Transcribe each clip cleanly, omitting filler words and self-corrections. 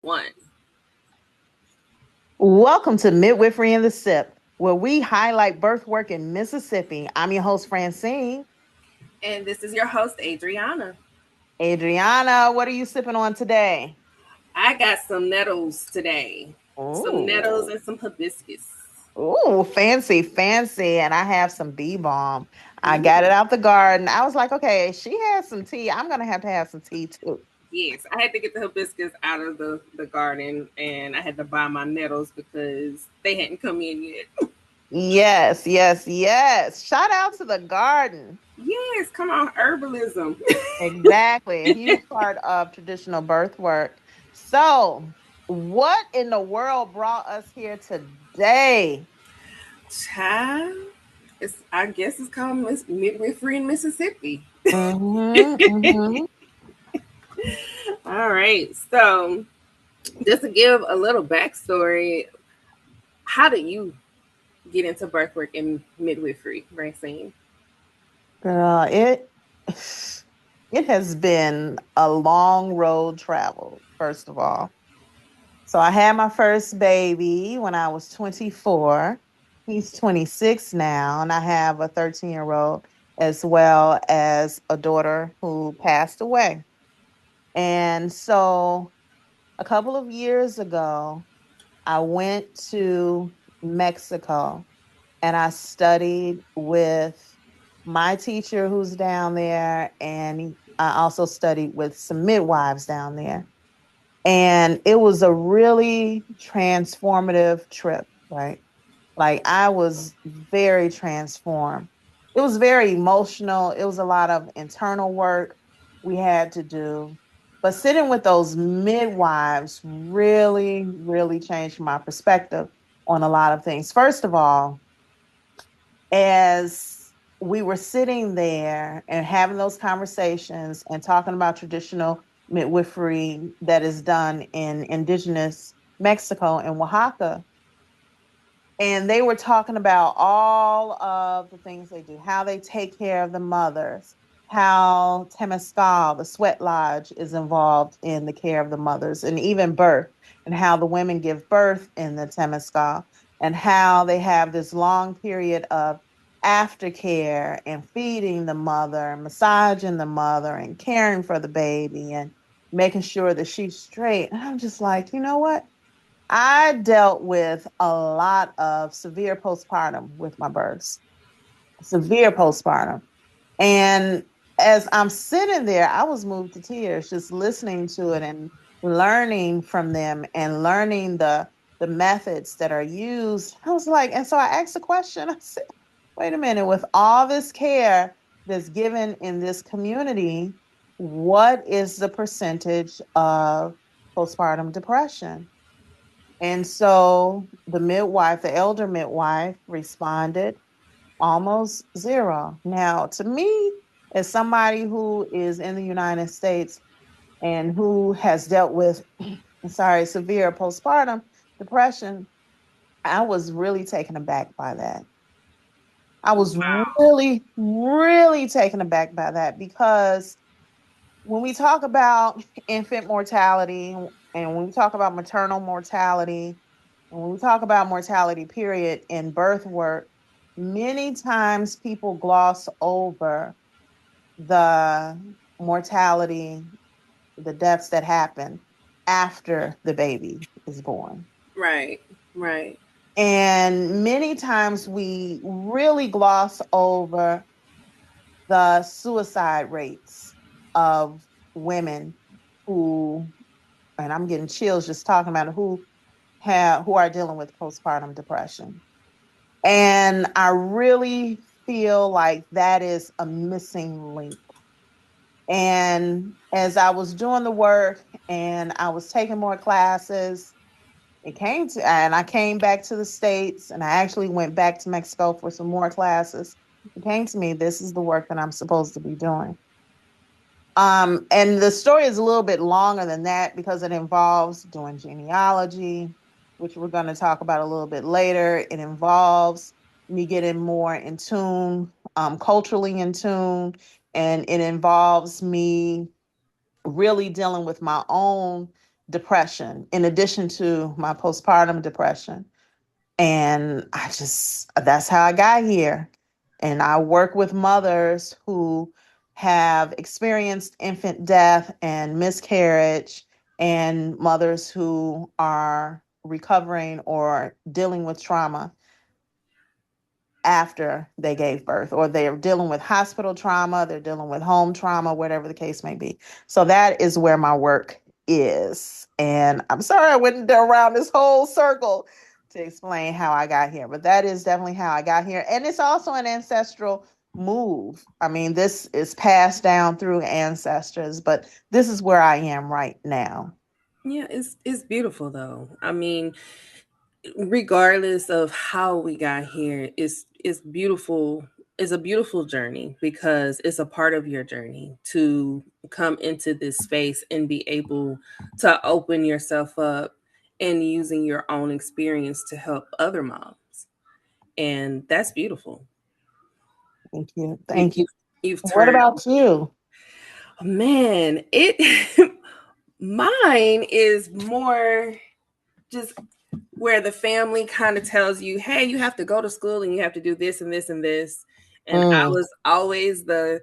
One. Welcome to Midwifery in the Sip, where we highlight birth work in Mississippi. I'm your host, Francine. And this is your host, Adriana. Adriana, what are you sipping on today? I got some nettles today. Some nettles Ooh, and some hibiscus. ooh, fancy, fancy. And I have some bee balm. I got it Ooh. out the garden. I was like, okay, she has some tea. I'm going to have some tea too. Yes, I had to get the hibiscus out of the garden and I had to buy my nettles because they hadn't come in yet. Yes, yes, yes. Shout out to the garden. Yes, come on, herbalism. Exactly. A huge part of traditional birth work. So, what in the world brought us here today? Child, I guess it's called midwifery in Mississippi. Mm-hmm. All right, so just to give a little backstory, how did you get into birth work and midwifery, Francine? Girl, it has been a long road traveled, first of all. So I had my first baby when I was 24. He's 26 now, and I have a 13-year-old as well as a daughter who passed away. And so a couple of years ago, I went to Mexico and I studied with my teacher who's down there, and I also studied with some midwives down there. And it was a really transformative trip, right? Like I was very transformed. It was very emotional. It was a lot of internal work we had to do. But sitting with those midwives really, really changed my perspective on a lot of things. First of all, as we were sitting there and having those conversations and talking about traditional midwifery that is done in indigenous Mexico and Oaxaca, and they were talking about all of the things they do, how they take care of the mothers, how Temescal, the sweat lodge, is involved in the care of the mothers, and even birth, and how the women give birth in the Temescal, and how they have this long period of aftercare and feeding the mother, and massaging the mother, and caring for the baby, and making sure that she's straight. And I'm just like, you know what? I dealt with a lot of severe postpartum with my births, severe postpartum. And as I'm sitting there, I was moved to tears just listening to it and learning from them and learning the methods that are used. I was like, and so I asked a question. I said, wait a minute, with all this care that's given in this community, what is the percentage of postpartum depression? And so the midwife, the elder midwife, responded almost zero. Now, to me, as somebody who is in the United States and who has dealt with, sorry, severe postpartum depression, I was really taken aback by that. I was Wow. really, really taken aback by that because when we talk about infant mortality and when we talk about maternal mortality, and when we talk about mortality, period, in birth work, many times people gloss over the mortality, the deaths that happen after the baby is born. Right, right. And many times we really gloss over the suicide rates of women who, and I'm getting chills just talking about it, who are dealing with postpartum depression. And I really feel like that is a missing link. And as I was doing the work and I was taking more classes, and I came back to the States and I actually went back to Mexico for some more classes. It came to me, this is the work that I'm supposed to be doing. And the story is a little bit longer than that because it involves doing genealogy, which we're going to talk about a little bit later. It involves me getting more in tune, culturally in tune, and it involves me really dealing with my own depression in addition to my postpartum depression. And that's how I got here. And I work with mothers who have experienced infant death and miscarriage, and mothers who are recovering or dealing with trauma after they gave birth, or they're dealing with hospital trauma, they're dealing with home trauma, whatever the case may be. So that is where my work is. And I'm sorry I went around this whole circle to explain how I got here, but that is definitely how I got here. And it's also an ancestral move. I mean, this is passed down through ancestors, but this is where I am right now. Yeah, it's beautiful though. I mean, regardless of how we got here, it's beautiful. It's a beautiful journey because it's a part of your journey to come into this space and be able to open yourself up and using your own experience to help other moms. And that's beautiful. Thank you. You, Thank you. you you've What turned, about you? man, it mine is more just where the family kind of tells you, hey, you have to go to school and you have to do this and this and this. And I Mm, was always the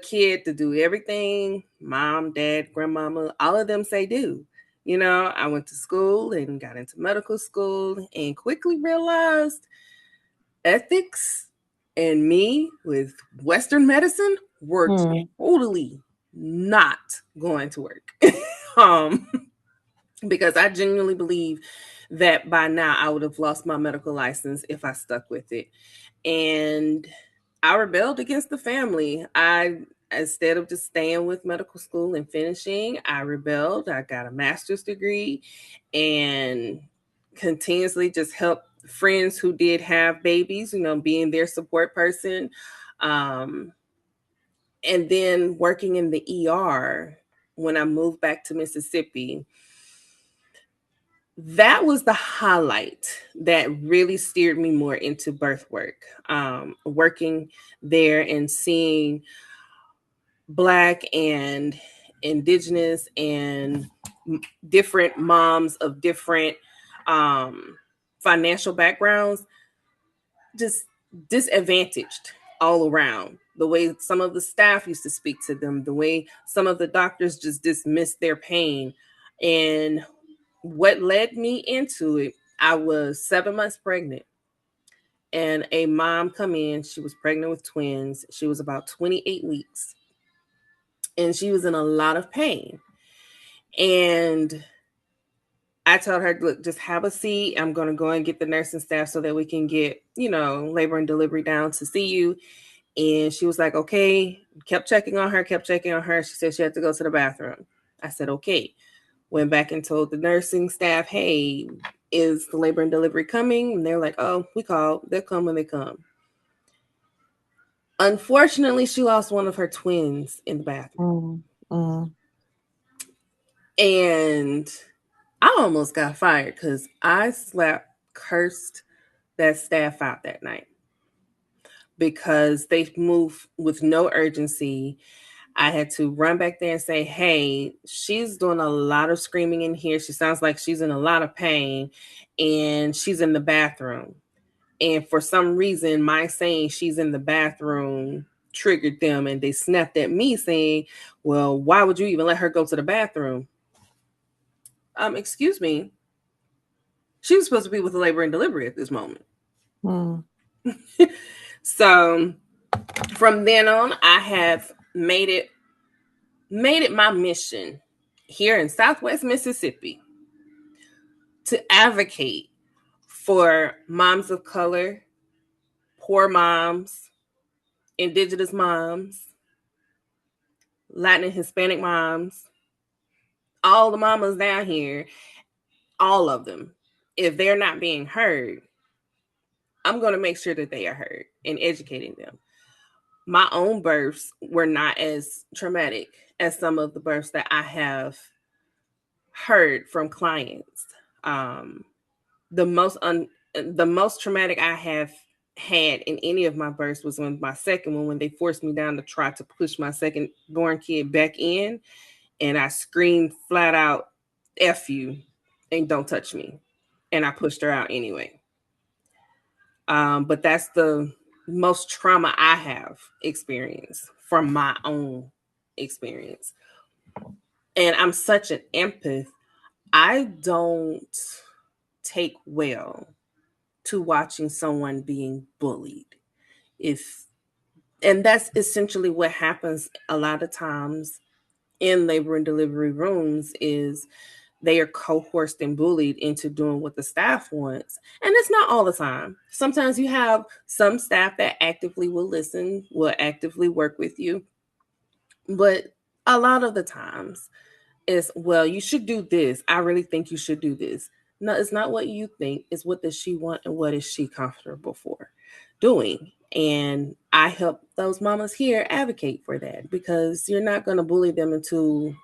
kid to do everything mom, dad, grandmama, all of them say do. You know, I went to school and got into medical school and quickly realized ethics and me with Western medicine were mm, totally not going to work. um, because I genuinely believe that by now I would have lost my medical license if I stuck with it. And I rebelled against the family. I Instead of just staying with medical school and finishing, I rebelled. I got a master's degree and continuously just helped friends who did have babies, you know, being their support person. Um, and then working in the ER when I moved back to Mississippi, that was the highlight that really steered me more into birth work. Working there and seeing Black and Indigenous and different moms of different um, financial backgrounds just disadvantaged all around. The way some of the staff used to speak to them, the way some of the doctors just dismissed their pain. And what led me into it, I was 7 months pregnant and a mom come in. She was pregnant with twins. She was about 28 weeks and she was in a lot of pain. And I told her, look, just have a seat. I'm going to go and get the nursing staff so that we can get, you know, labor and delivery down to see you. And she was like, okay, kept checking on her, kept checking on her. She said she had to go to the bathroom. I said, okay. Went back and told the nursing staff, hey, is the labor and delivery coming? And they're like, oh, we called. They'll come when they come. Unfortunately, she lost one of her twins in the bathroom. mm, mm, And I almost got fired because I cursed that staff out that night because they moved with no urgency. I had to run back there and say, hey, she's doing a lot of screaming in here. She sounds like she's in a lot of pain and she's in the bathroom. And for some reason, my saying she's in the bathroom triggered them and they snapped at me saying, well, why would you even let her go to the bathroom? Excuse me. She was supposed to be with the labor and delivery at this moment. mm, So from then on, I have made it my mission here in Southwest Mississippi to advocate for moms of color, poor moms, indigenous moms, Latin and Hispanic moms, all the mamas down here, all of them. If they're not being heard, I'm going to make sure that they are heard and educating them. My own births were not as traumatic as some of the births that I have heard from clients. Um, the most the most traumatic I have had in any of my births was when my second one, when they forced me down to try to push my second born kid back in, and I screamed flat out, F you and don't touch me. And I pushed her out anyway. But that's the most trauma I have experienced from my own experience. And I'm such an empath. I don't take well to watching someone being bullied. If and that's essentially what happens a lot of times in labor and delivery rooms is they are coerced and bullied into doing what the staff wants. And it's not all the time. Sometimes you have some staff that actively will listen, will actively work with you. But a lot of the times it's, well, you should do this. I really think you should do this. No, it's not what you think. It's what does she want and what is she comfortable for doing. And I help those mamas here advocate for that because you're not going to bully them into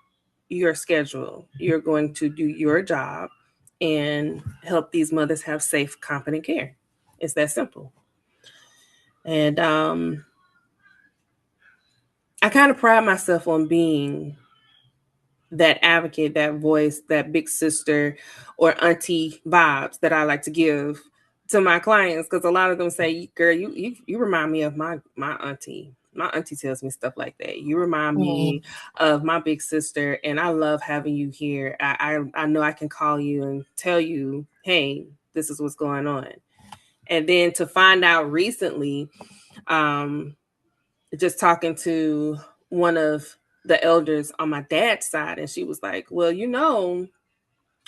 your schedule. You're going to do your job and help these mothers have safe, competent care. It's that simple. And I kind of pride myself on being that advocate, that voice, that big sister or auntie vibes that I like to give to my clients because a lot of them say, "Girl, you remind me of my auntie." My auntie tells me stuff like that. You remind me Mm. of my big sister, and I love having you here. I know I can call you and tell you, "Hey, this is what's going on." And then to find out recently, um, just talking to one of the elders on my dad's side, and she was like, "Well,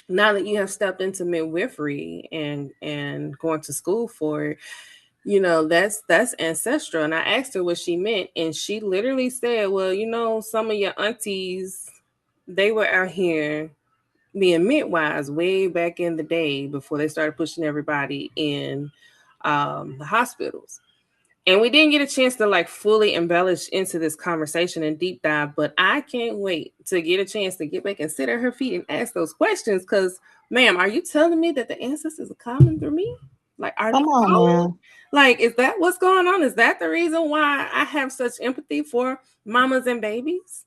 now that you have stepped into midwifery and going to school for it, that's ancestral." And I asked her what she meant, and she literally said, "Well, some of your aunties, they were out here being midwives way back in the day before they started pushing everybody in the hospitals." And we didn't get a chance to like fully embellish into this conversation and deep dive, but I can't wait to get a chance to get back and sit at her feet and ask those questions. Because, ma'am, are you telling me that the ancestors are coming through me? Like, are they Come on calling? now. Like, is that what's going on? Is that the reason why I have such empathy for mamas and babies?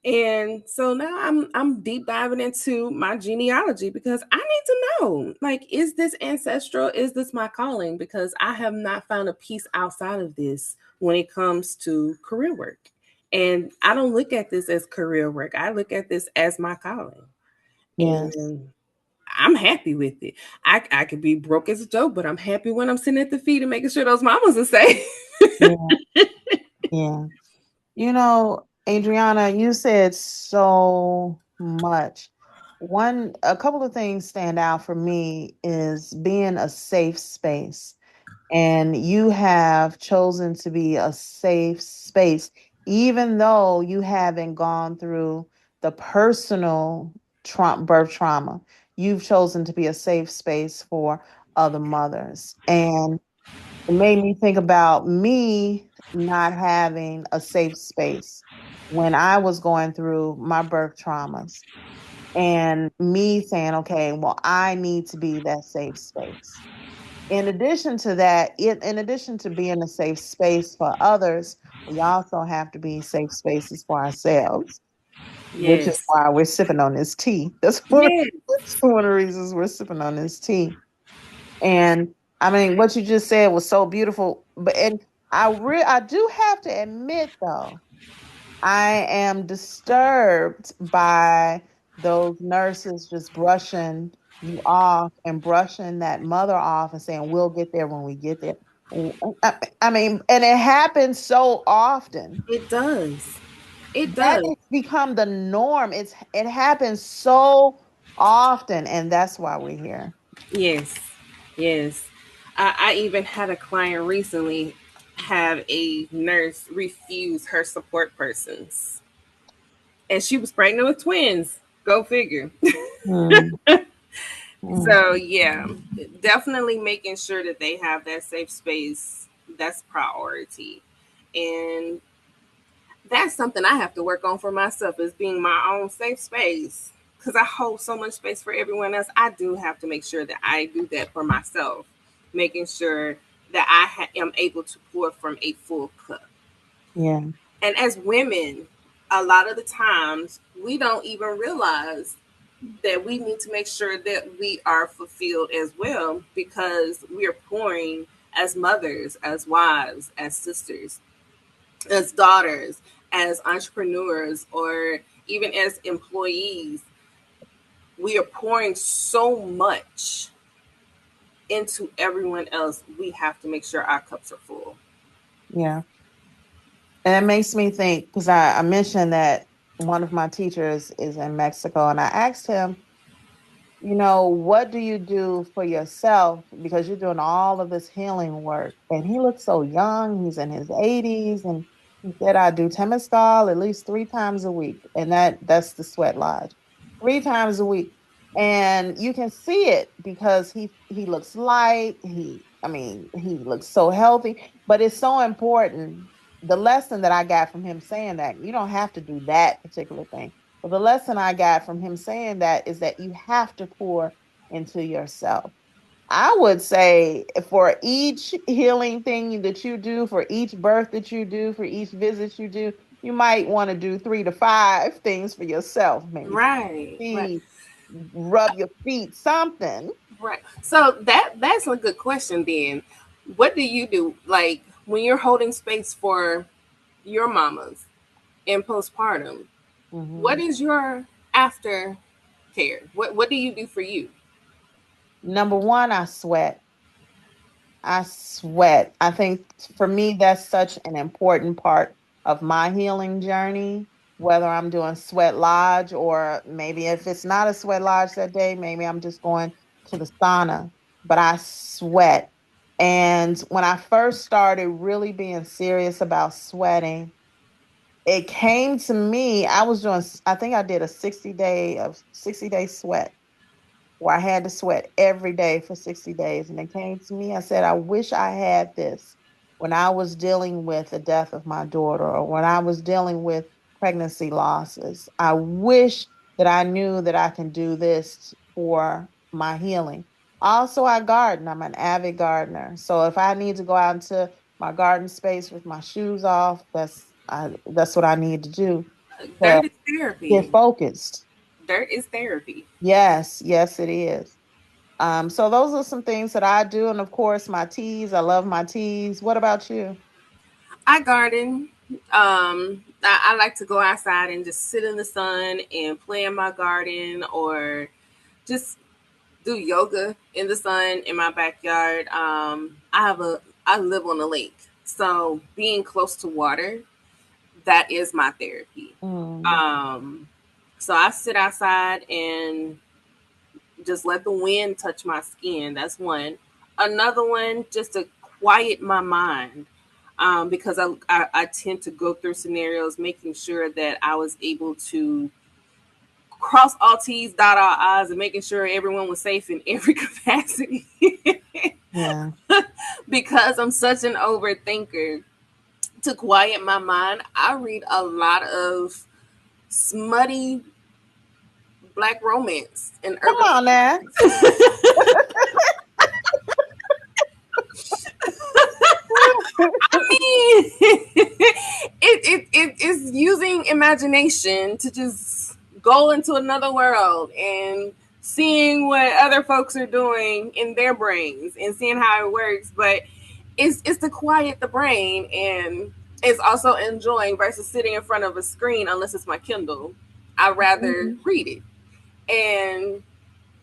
And so now I'm deep diving into my genealogy because I need to know, like, is this ancestral? Is this my calling? Because I have not found a peace outside of this when it comes to career work. And I don't look at this as career work. I look at this as my calling. Yes. And I'm happy with it. I could be broke as a joke, but I'm happy when I'm sitting at the feet and making sure those mamas are safe. Yeah. Yeah. Adriana, you said so much. A couple of things stand out for me is being a safe space. And you have chosen to be a safe space, even though you haven't gone through the personal birth trauma. You've chosen to be a safe space for other mothers. And it made me think about me not having a safe space when I was going through my birth traumas and me saying, okay, well, I need to be that safe space. In addition to that, in addition to being a safe space for others, we also have to be safe spaces for ourselves, which is Yes. why we're sipping on this tea. Yes. That's one of the reasons we're sipping on this tea. And I mean, what you just said was so beautiful. But and I do have to admit though, I am disturbed by those nurses just brushing you off and brushing that mother off and saying, we'll get there when we get there. I mean, and it happens so often. It does. It That does. has become the norm. It happens so often, and that's why we're here. Yes, yes. I even had a client recently have a nurse refuse her support persons, and she was pregnant with twins. Go figure. Mm, mm, So yeah, definitely making sure that they have that safe space. That's priority, and that's something I have to work on for myself is being my own safe space because I hold so much space for everyone else. I do have to make sure that I do that for myself, making sure that am able to pour from a full cup. yeah. And as women, a lot of the times we don't even realize. that we need to make sure that we are fulfilled as well, because we are pouring as mothers, as wives, as sisters, as daughters, as entrepreneurs, or even as employees. We are pouring so much into everyone else. We have to make sure our cups are full. Yeah. And it makes me think, because I mentioned that one of my teachers is in Mexico, and I asked him, what do you do for yourself? Because you're doing all of this healing work. And he looks so young. He's in his 80s. And he said, I do Temescal at least 3 times a week. And that's the sweat lodge. 3 times a week. And you can see it because he looks light. He looks so healthy. But it's so important. The lesson that I got from him saying that, you don't have to do that particular thing. But the lesson I got from him saying that is that you have to pour into yourself. I would say for each healing thing that you do, for each birth that you do, for each visit you do, you might want to do 3 to 5 things for yourself. Maybe Right, right, feet, rub your feet, something. right. So that's a good question then. What do you do, like, when you're holding space for your mamas in postpartum? What Mhm. is your after care? What do you do for you? Number one, I sweat. I sweat. I think for me, that's such an important part of my healing journey. Whether I'm doing sweat lodge, or maybe if it's not a sweat lodge that day, maybe I'm just going to the sauna, but I sweat. And when I first started really being serious about sweating, it came to me. I think I did a 60-day sweat where I had to sweat every day for 60 days. And it came to me, I said, I wish I had this when I was dealing with the death of my daughter, or when I was dealing with pregnancy losses. I wish that I knew that I can do this for my healing. Also, I garden. I'm an avid gardener. So if I need to go out into my garden space with my shoes off, that's what I need to do to Dirt is get therapy. focused. Dirt is therapy. Yes, yes, it is. So those are some things that I do, and of course, my teas. I love my teas. What about you? I garden. I like to go outside and just sit in the sun and play in my garden, or just do yoga in the sun in my backyard. I live on a lake, so being close to water, that is my therapy. Mm, Um, so I sit outside and just let the wind touch my skin. That's one. Another one, just to quiet my mind, because I tend to go through scenarios, making sure that I was able to cross all T's, dot all I's, and making sure everyone was safe in every capacity. yeah. Because I'm such an overthinker, to quiet my mind, I read a lot of smutty black romance and Come urban. on now. I mean, it is using imagination to just go into another world and seeing what other folks are doing in their brains and seeing how it works. But it's to quiet the brain, and it's also enjoying versus sitting in front of a screen. Unless it's my Kindle, I'd rather Mhm. read it. And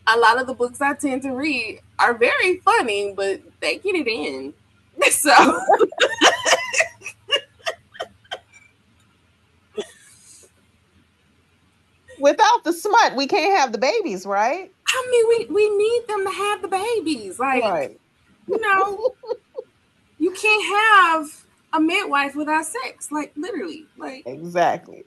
a lot of the books I tend to read are very funny, but they get it in. So Without the smut, we can't have the babies, right? I mean, we need them to have the babies. Like, Right. you know, you can't have a midwife without sex. Like, literally. Like, Exactly.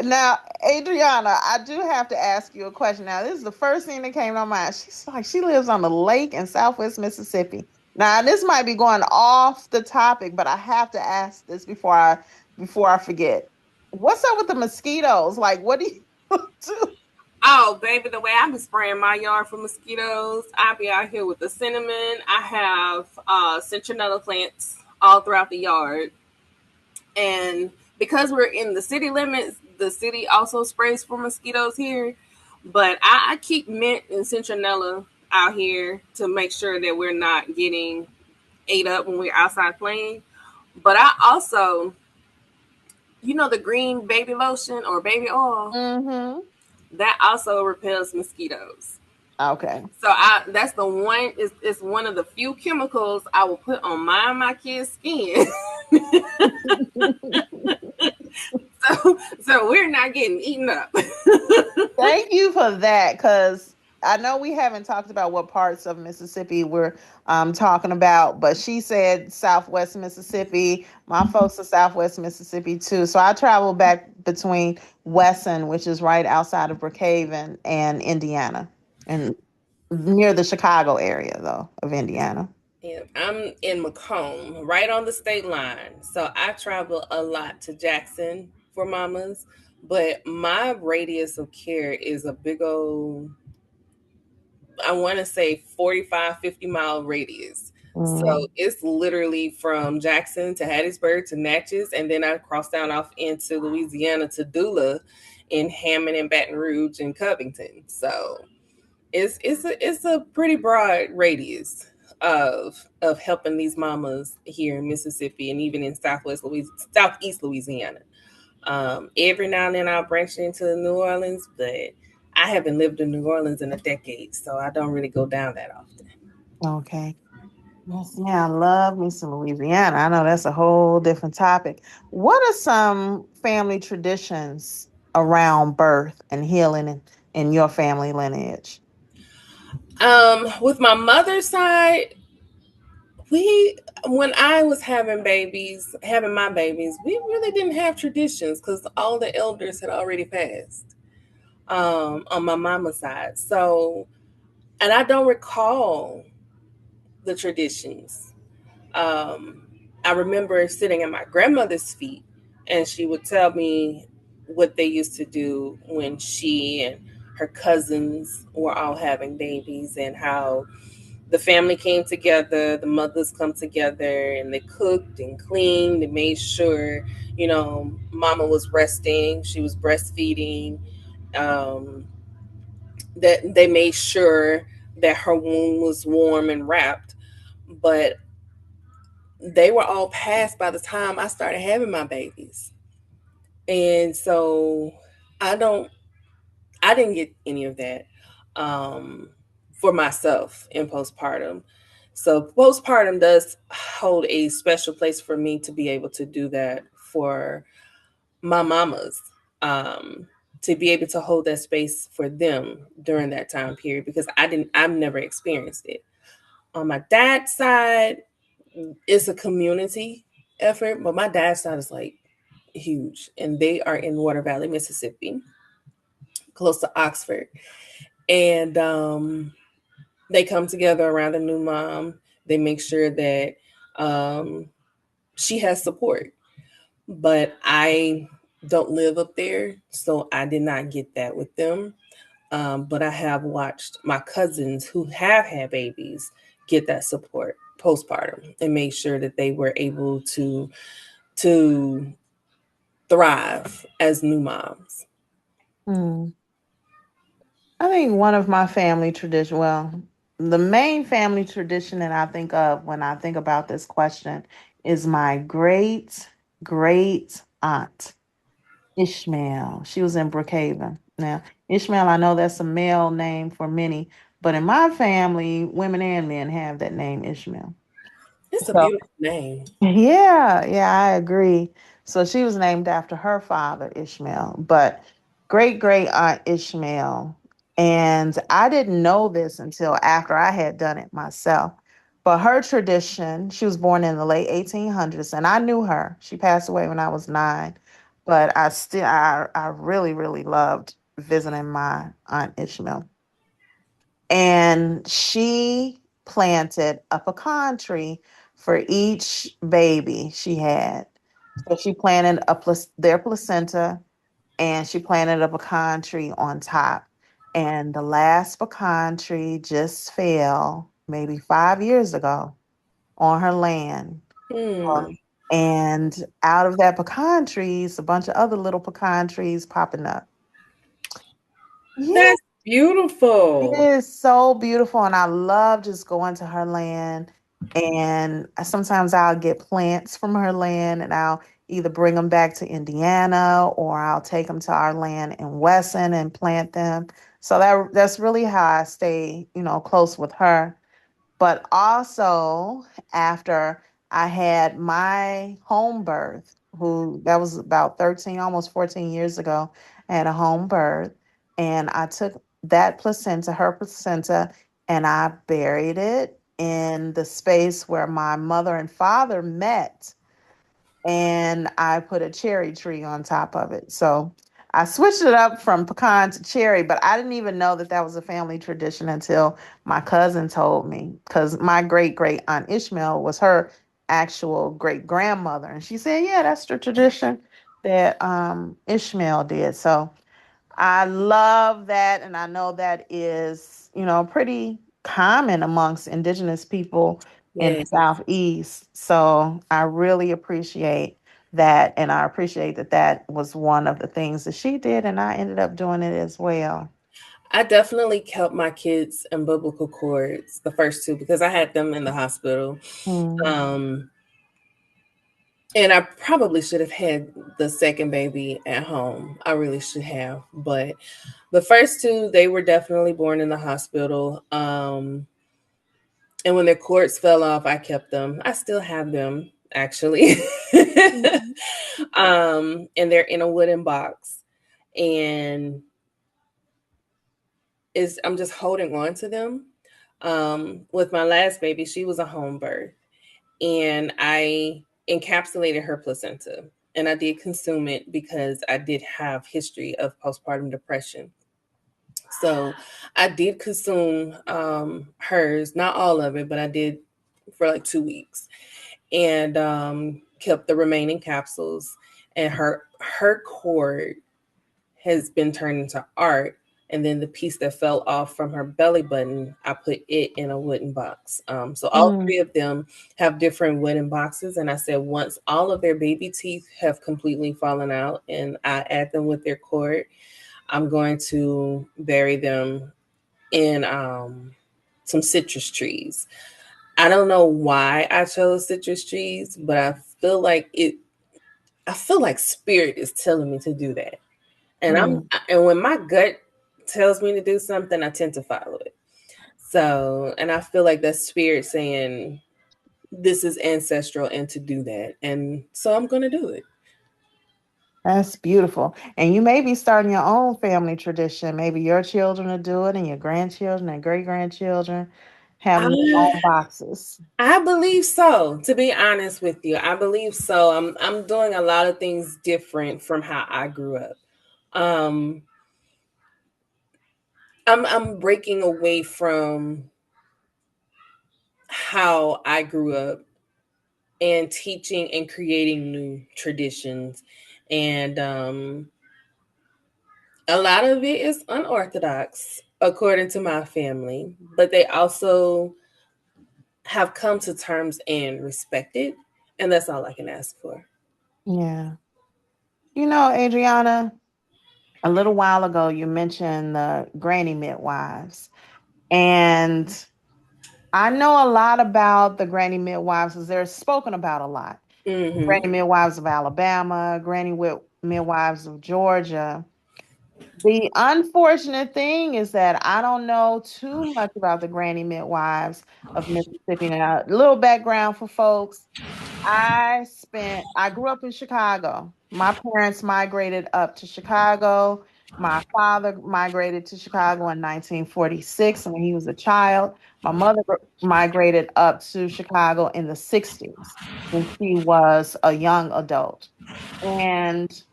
Now, Adriana, I do have to ask you a question. Now, this is the first thing that came to my mind. She's like, she lives on the lake in Southwest Mississippi. Now, this might be going off the topic, but I have to ask this before I forget. What's up with the mosquitoes? Like, what do you do? oh, baby, the way I be spraying my yard for mosquitoes, I be out here with the cinnamon. I have citronella plants all throughout the yard. And because we're in the city limits, the city also sprays for mosquitoes here. But I keep mint and citronella out here to make sure that we're not getting ate up when we're outside playing. But I also, the green baby lotion or baby oil, Mm-hmm. that also repels mosquitoes. Okay. So I that's the one is one of the few chemicals I will put on my kids' skin. So we're not getting eaten up. Thank you for that, because I know we haven't talked about what parts of Mississippi we're talking about, but she said Southwest Mississippi. My folks are Southwest Mississippi too. So I travel back between Wesson, which is right outside of Brookhaven, and Indiana, and near the Chicago area, though, of Indiana. Yeah, I'm in Macomb, right on the state line. So I travel a lot to Jackson for mamas, but my radius of care is a big old, I want to say 45, 50-mile radius. So Mm, it's literally from Jackson to Hattiesburg to Natchez, and then I cross down off into Louisiana to Dula in Hammond and Baton Rouge and Covington. So it's a pretty broad radius of helping these mamas here in Mississippi and even in Southeast Louisiana. Every now and then I'll branch into New Orleans, but I haven't lived in New Orleans in a decade, so I don't really go down that often. okay. Yes, yeah, I love me some Louisiana. I know that's a whole different topic. What are some family traditions around birth and healing in your family lineage? With my mother's side, we when I was having my babies, we really didn't have traditions because all the elders had already passed. On my mama's side, so and I don't recall the traditions. Um, I remember sitting at my grandmother's feet, and she would tell me what they used to do when she and her cousins were all having babies, and how the family came together, the mothers come together, and they cooked and cleaned and made sure, mama was resting, she was breastfeeding, um, that they made sure that her womb was warm and wrapped. But they were all passed by the time I started having my babies. And so I don't I didn't get any of that um for myself in postpartum. So postpartum does hold a special place for me to be able to do that for my mamas. Um to be able to hold that space for them during that time period because I've never experienced it. On my dad's side, it's a community effort, but my dad's side is like huge, and they are in Water Valley, Mississippi, close to Oxford, and they come together around the new mom. They make sure that um, she has support, but I don't live up there, so I did not get that with them. But I have watched my cousins who have had babies get that support postpartum and make sure that they were able to thrive as new moms. Hmm. I think one of my family tradition, well, the main family tradition that I think of when I think about this question is my great aunt, Ishmael. She was in Brookhaven. Now, Ishmael, I know that's a male name for many, but in my family, women and men have that name, Ishmael. It's a So, beautiful name. yeah, yeah, I agree. So she was named after her father, Ishmael, but great aunt Ishmael. And I didn't know this until after I had done it myself. But her tradition, she was born in the late 1800s, and I knew her. She passed away when I was 9, but I really loved visiting my aunt Ishmael. And she planted a pecan tree for each baby she had. So she planted their placenta, and she planted a pecan tree on top. And the last pecan tree just fell maybe 5 years ago on her land. Hmm. And out of that pecan trees, a bunch of other little pecan trees popping up. That's Yeah. It Beautiful. is so beautiful, and I love just going to her land. And sometimes I'll get plants from her land, and I'll either bring them back to Indiana or I'll take them to our land in Wesson and plant them. So that's really how I stay, close with her. But also, after I had my home birth, who that was about 13, almost 14 years ago, I had a home birth, and I took that placenta, her placenta, and I buried it in the space where my mother and father met, and I put a cherry tree on top of it. So I switched it up from pecan to cherry, but I didn't even know that that was a family tradition until my cousin told me, because my great great aunt Ishmael was her actual great grandmother. And she said, yeah, that's the tradition that Ishmael did. So I love that. And I know that is, pretty common amongst indigenous people in the Yes. Southeast. So I really appreciate that. And I appreciate that that was one of the things that she did. And I ended up doing it as well. I definitely kept my kids umbilical cords, the first two, because I had them in the hospital. Mm, Um, and I probably should have had the second baby at home. I really should have. But the first two, they were definitely born in the hospital. And when their cords fell off, I kept them. I still have them, actually. mhm, And they're in a wooden box. And I'm just holding on to them. With my last baby, she was a home birth, and I encapsulated her placenta, and I did consume it because I did have history of postpartum depression. So I did consume hers, not all of it, but I did for like 2 weeks, and kept the remaining capsules. And her cord has been turned into art. And then the piece that fell off from her belly button, I put it in a wooden box. So all mm, three of them have different wooden boxes. And I said, once all of their baby teeth have completely fallen out and I add them with their cord, I'm going to bury them in some citrus trees. I don't know why I chose citrus trees, but feel like it. I feel like spirit is telling me to do that. And mm. when my gut tells me to do something, I tend to follow it. So, and I feel like that's spirit saying this is ancestral and to do that. And so I'm going to do it. That's beautiful. And you may be starting your own family tradition. Maybe your children will do it and your grandchildren and great grandchildren having their I own boxes. I believe so. To be honest with you, I believe so. I'm doing a lot of things different from how I grew up. Um, I'm breaking away from how I grew up and teaching and creating new traditions. And a lot of it is unorthodox, according to my family, but they also have come to terms and respect it. And that's all I can ask for. Yeah. Adriana, a little while ago, you mentioned the granny midwives. And I know a lot about the granny midwives because they're spoken about a lot. Mm-hmm. Granny midwives of Alabama, midwives of Georgia. The unfortunate thing is that I don't know too much about the granny midwives of Mississippi. Now, a little background for folks. I grew up in Chicago. My parents migrated up to Chicago. My father migrated to Chicago in 1946 when he was a child. My mother migrated up to Chicago in the 60s when she was a young adult. And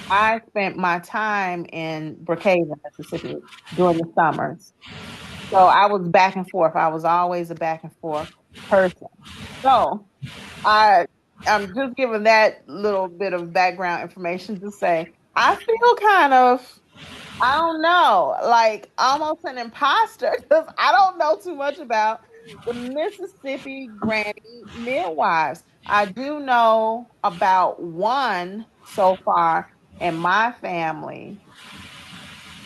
I spent my time in Brookhaven, Mississippi during the summers. So I was back and forth. I was always a back and forth person. So I I'm just giving that little bit of background information to say I feel kind of, I don't know, like almost an imposter because I don't know too much about the Mississippi granny midwives. I do know about one so far in my family,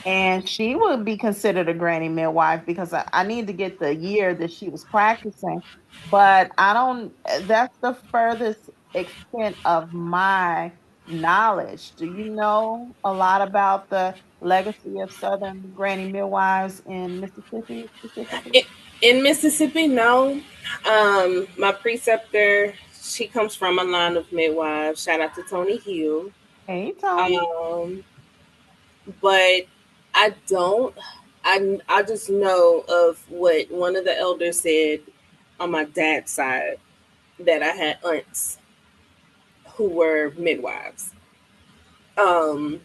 and she would be considered a granny midwife because I need to get the year that she was practicing, but I don't. That's the furthest extent of my knowledge. Do you know a lot about the legacy of Southern granny midwives in Mississippi specifically? I- In Mississippi, no. My preceptor, she comes from a line of midwives. Shout out to Tony Hill. Hey, Tony. Um, but I don't. I just know of what one of the elders said on my dad's side, that I had aunts who were midwives. Um,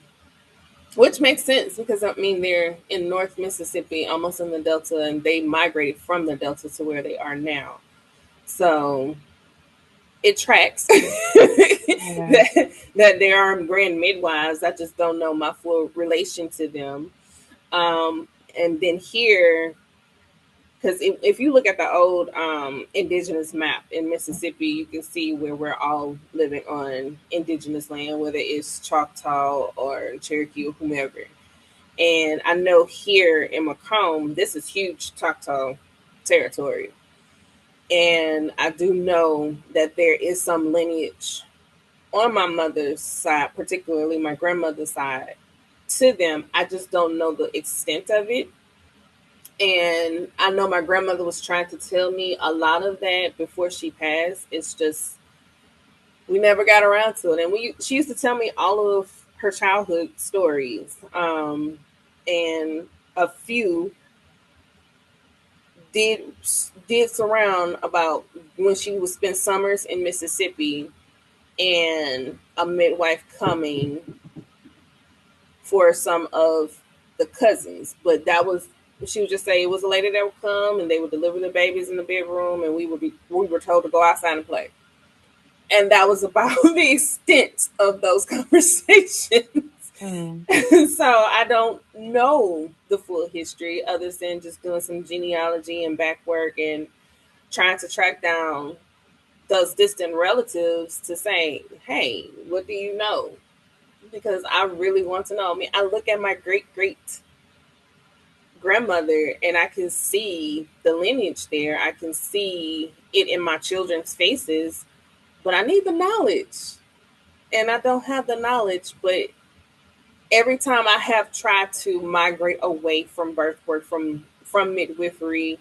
which makes sense because I mean they're in North Mississippi, almost in the Delta, and they migrated from the Delta to where they are now. So it tracks Yeah. that there are grand midwives. I just don't know my full relation to them. And then here, because if you look at the old indigenous map in Mississippi, you can see where we're all living on indigenous land, whether it's Choctaw or Cherokee or whomever. And I know here in Macomb, this is huge Choctaw territory. And I do know that there is some lineage on my mother's side, particularly my grandmother's side, to them. I just don't know the extent of it. And I know my grandmother was trying to tell me a lot of that before she passed. It's just we never got around to it. And she used to tell me all of her childhood stories, and a few did did surround about when she would spend summers in Mississippi and a midwife coming for some of the cousins. But that was she would just say it was a lady that would come and they would deliver the babies in the bedroom and we were told to go outside and play. And that was about the extent of those conversations. Mm. So I don't know the full history other than just doing some genealogy and back work and trying to track down those distant relatives to say, hey, what do you know? Because I really want to know. I mean, I look at my great great grandmother and I can see the lineage there. I can see it in my children's faces, but I need the knowledge. And I don't have the knowledge, but every time I have tried to migrate away from birth work, from midwifery,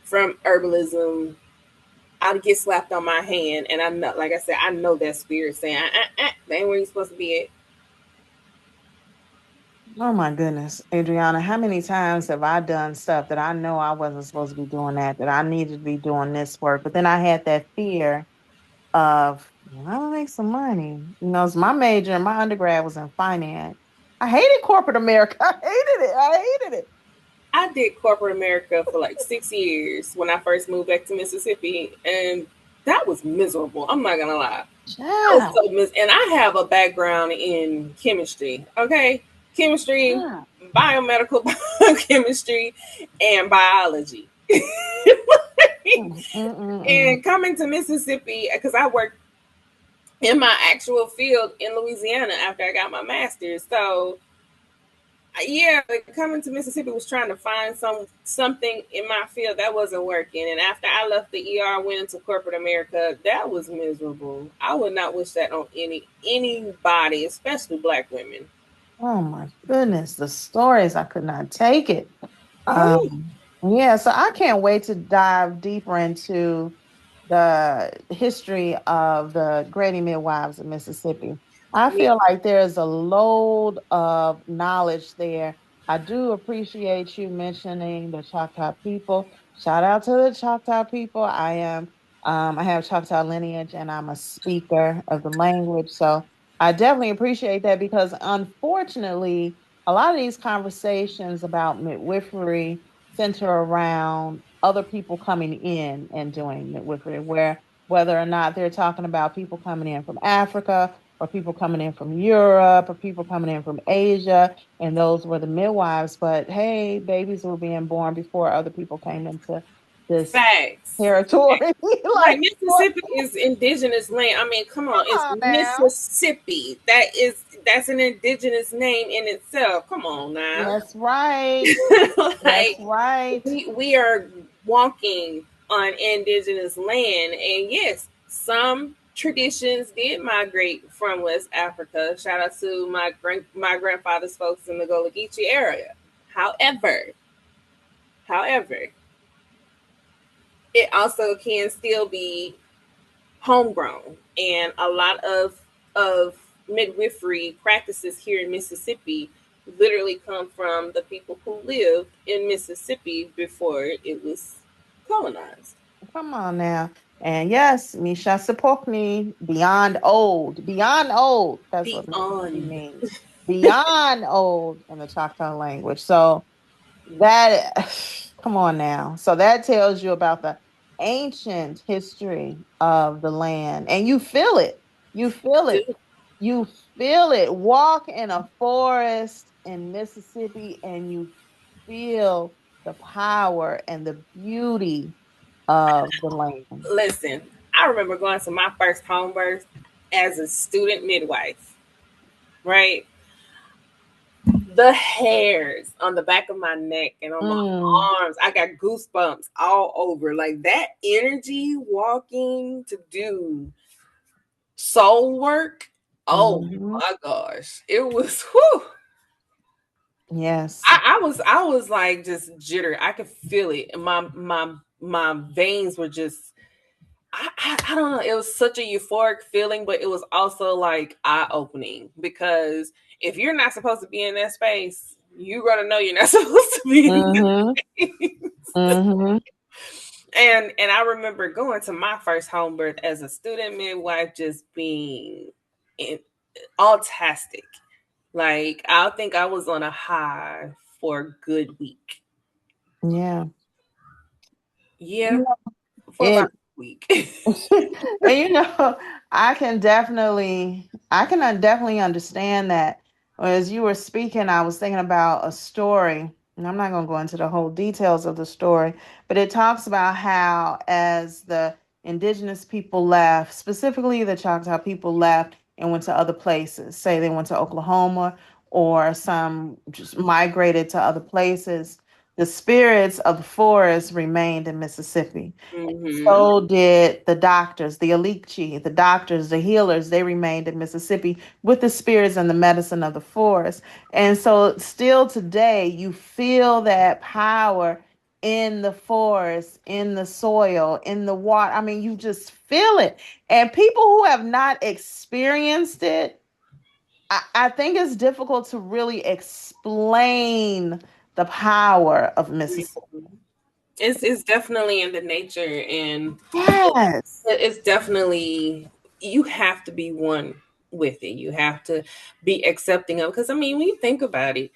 from herbalism, I get slapped on my hand, and I know, like I said, I know that spirit saying, "That ain't where you're supposed to be at." Oh my goodness, Adriana, how many times have I done stuff that I know I wasn't supposed to be doing that I needed to be doing this work, but then I had that fear of, well, I'm gonna make some money. You know, it's my major and my undergrad was in finance. I hated corporate America. I hated it. I hated it. I did corporate America for like 6 years when I first moved back to Mississippi, and that was miserable. I'm not gonna lie. I was Child, so and I have a background in chemistry. Okay, chemistry, child. biomedical biochemistry, and biology. Mm, mm, mm, mm. And coming to Mississippi, because I worked in my actual field in Louisiana after I got my master's. So yeah, coming to Mississippi was trying to find something in my field that wasn't working. And after I left the ER, went into corporate America, that was miserable. I would not wish that on anybody, especially Black women. Oh my goodness, the stories, I could not take it. Oh, Yeah, so I can't wait to dive deeper into the history of the Granny Midwives of Mississippi. I me. feel like there's a load of knowledge there. I do appreciate you mentioning the Choctaw people. Shout out to the Choctaw people. I have Choctaw lineage and I'm a speaker of the language. So I definitely appreciate that because unfortunately, a lot of these conversations about midwifery center around other people coming in and doing midwifery, where whether or not they're talking about people coming in from Africa or people coming in from Europe or people coming in from Asia, and those were the midwives. But hey, babies were being born before other people came into this Facts. territory. Like Like, what? Mississippi is indigenous land. I mean, come on, Come it's on now. Mississippi. That's an indigenous name in itself. Come on now. That's right. That's Like right. we are walking on indigenous land, and yes, some traditions did migrate from West Africa. Shout out to my grandfather's folks in the Gullah Geechee area. However, however, it also can still be homegrown, and a lot of midwifery practices here in Mississippi literally come from the people who lived in Mississippi before it was colonized. Come on now. And yes, Misha Sepokni, beyond old. Beyond old. That's what Mississippi Beyond. means. Beyond old in the Choctaw language. So that, come on now. So that tells you about the ancient history of the land. And you feel it. You feel it. You feel it. Walk in a forest in Mississippi and you feel the power and the beauty of the land. Listen, I remember going to my first home birth as a student midwife, right? The hairs on the back of my neck and on my Mm, arms, I got goosebumps all over. Like that energy walking to do soul work. Oh hmm. my gosh. It was whew. Yes. I was like just jitter. I could feel it. And my veins were just I don't know. It was such a euphoric feeling, but it was also like eye opening because if you're not supposed to be in that space, you're gonna know you're not supposed to be in that Hmm. space. Hmm. And I remember going to my first home birth as a student midwife, just being in, all tastic. Like I think I was on a high for a good week. Yeah. Yeah, You know, for about it a week. and I can definitely understand that. As you were speaking, I was thinking about a story, and I'm not going to go into the whole details of the story, but it talks about how as the indigenous people left, specifically the Choctaw people left and went to other places, say they went to Oklahoma or some just migrated to other places, the spirits of the forest remained in Mississippi. Hmm. So did the doctors, the Alikchi, the doctors, the healers. They remained in Mississippi with the spirits and the medicine of the forest. And so, still today, you feel that power in the forest, in the soil, in the water. I mean, you just feel it. And people who have not experienced it, I think it's difficult to really explain the power of Mississippi. It's definitely in the nature, and Yes. it's definitely you have to be one with it. You have to be accepting of because I mean when you think about it,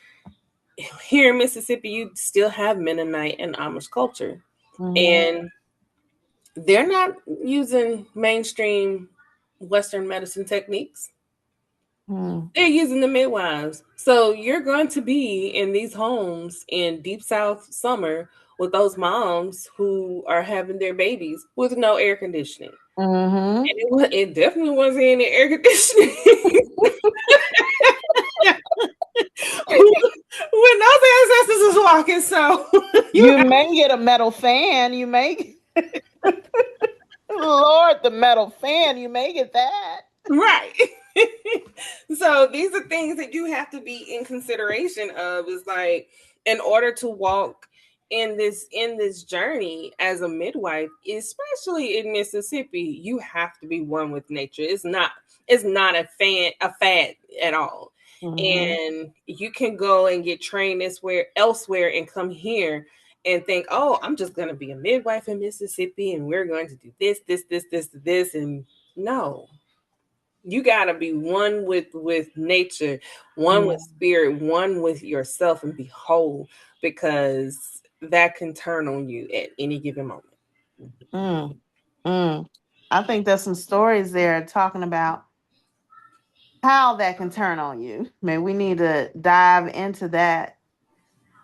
here in Mississippi you still have Mennonite and Amish culture, Hmm. and they're not using mainstream Western medicine techniques. Hmm. They're using the midwives. So you're going to be in these homes in deep south summer with those moms who are having their babies with no air conditioning. Hmm. And it definitely wasn't any air conditioning when those ancestors was walking. So you You may get a metal fan. You may, Lord, the metal fan. You may get that. right. So these are things that you have to be in consideration of is like in order to walk in this journey as a midwife, especially in Mississippi, you have to be one with nature. It's not a fad at all. Hmm. And you can go and get trained elsewhere and come here and think, oh, I'm just gonna be a midwife in Mississippi and we're going to do this, and no, you got to be one with nature, one Yeah. with spirit, one with yourself, and be whole because that can turn on you at any given moment. Mm. Mm. I think there's some stories there talking about how that can turn on you. Man, we need to dive into that.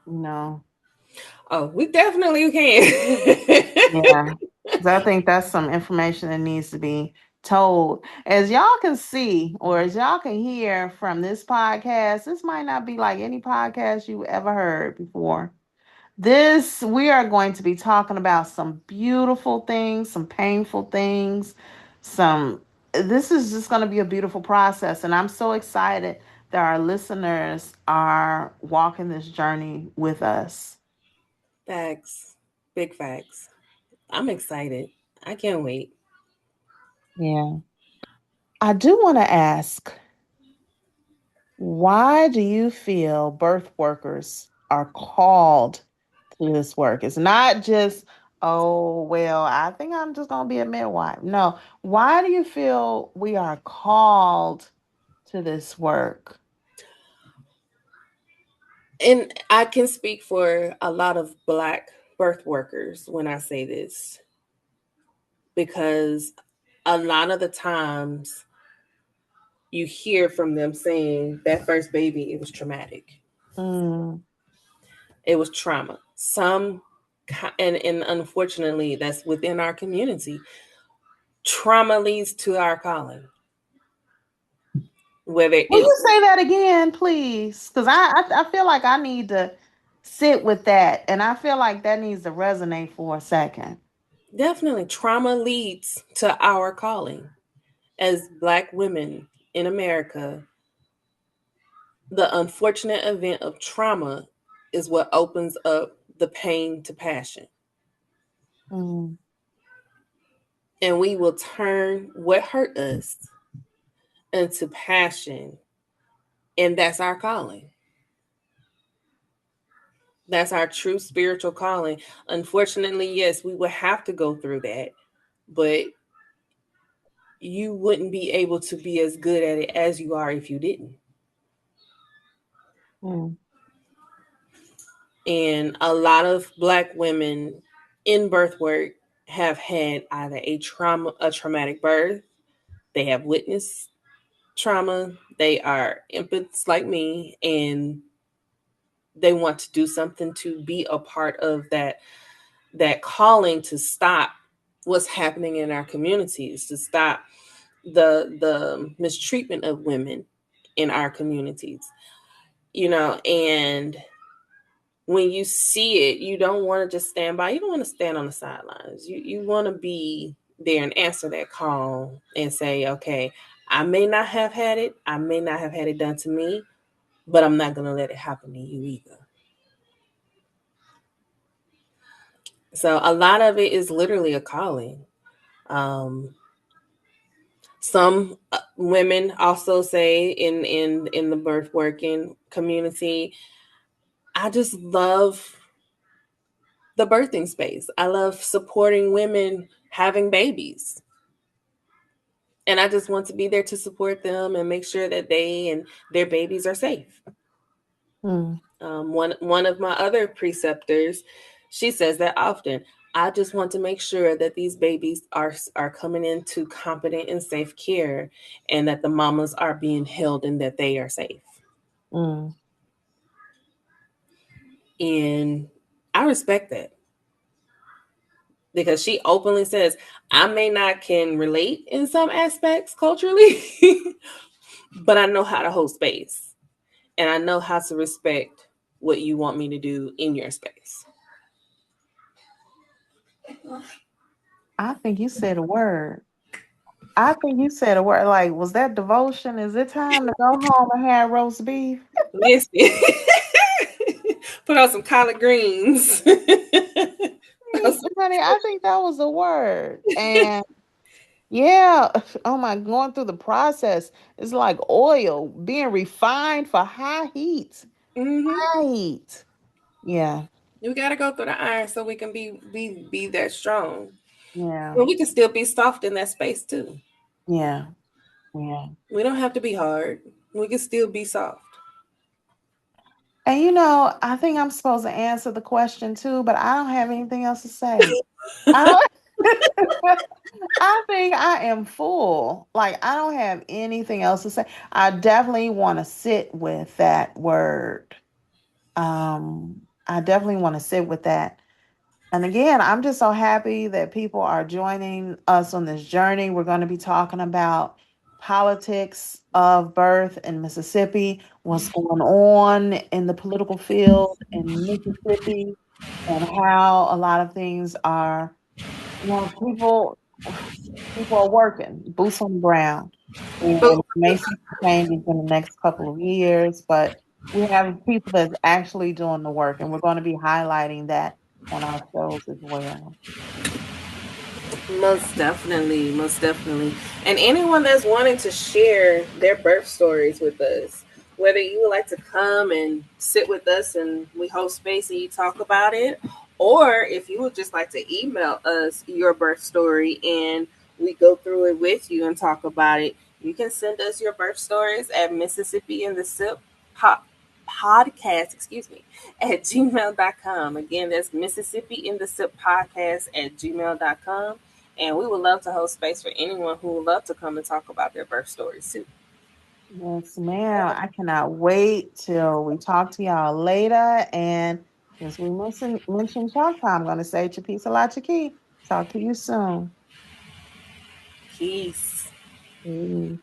You know. Oh, we definitely can. Yeah. 'Cause I think that's some information that needs to be told. As y'all can see, or as y'all can hear from this podcast, this might not be like any podcast you ever heard before. This, we are going to be talking about some beautiful things, some painful things, some, this is just going to be a beautiful process. And I'm so excited that our listeners are walking this journey with us. Facts. Big facts. I'm excited. I can't wait. Yeah. I do want to ask, why do you feel birth workers are called to this work? It's not just, oh, well, I think I'm just going to be a midwife. No. Why do you feel we are called to this work? And I can speak for a lot of Black birth workers when I say this, because a lot of the times you hear from them saying that first baby, it was traumatic. Mm, It was trauma. And unfortunately, that's within our community. Trauma leads to our calling, whether will it you say that again, please? Because I feel like I need to sit with that. And I feel like that needs to resonate for a second. definitely trauma leads to our calling as Black women in America. The unfortunate event of trauma is what opens up the pain to passion. Mm, And we will turn what hurt us into passion. And that's our calling. That's our true spiritual calling. Unfortunately, yes, we would have to go through that, but you wouldn't be able to be as good at it as you are if you didn't. mm, And a lot of Black women in birth work have had either a traumatic birth, they have witnessed trauma, they are empaths like me, and they want to do something to be a part of that calling to stop what's happening in our communities, to stop the mistreatment of women in our communities. And when you see it, you don't want to just stand by. You don't want to stand on the sidelines. You want to be there and answer that call and say, okay, I may not have had it, I may not have had it done to me, but I'm not going to let it happen to you either. So a lot of it is literally a calling. Um, some women also say in the birth working community, I just love the birthing space. I love supporting women having babies. And I just want to be there to support them and make sure that they and their babies are safe. mm, One of my other preceptors, she says that often. I just want to make sure that these babies are coming into competent and safe care, and that the mamas are being held and that they are safe. mm. And I respect that, because she openly says, I may not can relate in some aspects culturally, but I know how to hold space, and I know how to respect what you want me to do in your space. I think you said a word. I think you said a word. Like, was that devotion? Is it time to go home and have roast beef? Listen, put on some collard greens. Honey, I think that was a word. And yeah, oh my, going through the process. It's like oil being refined for high heat. Hmm. High heat. Yeah, We gotta go through the iron so we can be that strong. yeah, But we can still be soft in that space too. yeah, yeah. We don't have to be hard. We can still be soft. And I think I'm supposed to answer the question too, but I don't have anything else to say. I don't I think I am full. Like I don't have anything else to say. I definitely want to sit with that word. Um I definitely want to sit with that. And again, I'm just so happy that people are joining us on this journey. We're going to be talking about politics of birth in Mississippi, what's going on in the political field in Mississippi, and how a lot of things are, people are working, boots on the ground. And But may see some changes in the next couple of years, but we have people that's actually doing the work, and we're going to be highlighting that on our shows as well. most definitely, most definitely. And anyone that's wanting to share their birth stories with us, whether you would like to come and sit with us and we host space and you talk about it, or if you would just like to email us your birth story and we go through it with you and talk about it, you can send us your birth stories at Mississippi in the Sip po- podcast, at gmail.com. Again, that's Mississippi in the Sip podcast at gmail.com. And we would love to host space for anyone who would love to come and talk about their birth stories too. Yes, ma'am. I cannot wait till we talk to y'all later. And since we mentioned Chalk Time, I'm going to say Chapisa La Chaki. Talk to you soon. Peace. Mm.